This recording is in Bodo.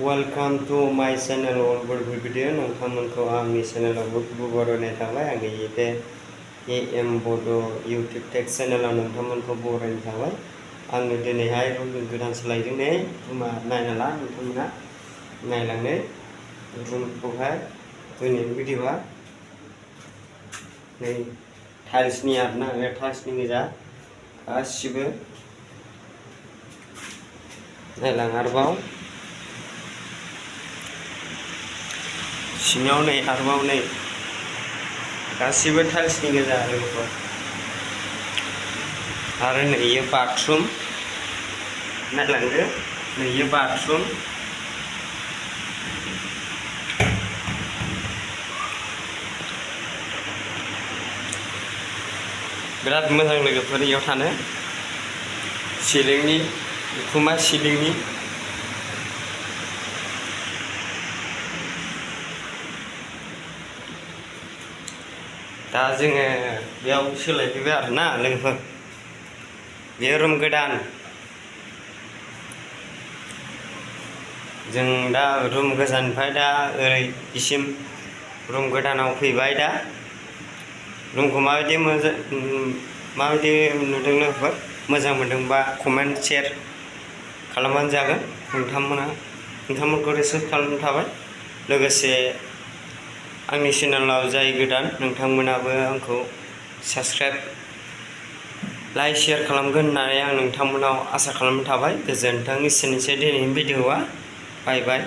वेलकम टू माय चैनल अल भिडियो नोंथांमोनखौ आंनि चेनेलाव बरायनाय थाबाय आंनि बे एएम बड' इउटुब टेक चेनेलाव नोंथांमोनखौ बरायनाय थाबाय आङो दिनैहाय रुम गोदान सोलायदों नै रुमा नायना ला नोंथांमोना नायलांनो रुमखौहाय दिनैनि भिडिय'आ नै टाइल्सनि आरोना बे टाइल्सनि गोजा गासिबो नायलां आरोबाव सिङाव नै आरोबाव नै गासिबो टाइल्सनि गोजा लोगोफोर आरो नै इयो बाथरुम नायलांदो नै इयो बाथरुम बिराद मोजां लोगोफोर इयाव थानो सिलिंनि उखुमा सिलिंनि दा जोङो बेयाव सोलायफैबाय आरोना लोगोफोर बेयो रुम गोदान जों दा रुम गोजाननिफ्राय दा ओरै इसिम रुम गोदानाव फैबाय दा रुमखौ माबायदि नुदों लोगोफोर मोजां मोनदोंबा कमेन्ट शेयार खालामबानो जागोन नोंथांमोनखौ रिक्वेस्ट खालामनाय थाबाय लोगोसे आंनि चेनेलाव जाय गोदान नोंथांमोनाबो आंखौ साबस्क्राइब लाइक शेयार खालामगोन होननानै आं नोंथांमोनाव आसा खालामनाय थाबाय गोजोनथों एसेनोसै दिनैनि भिडिय'आ बाय बाय।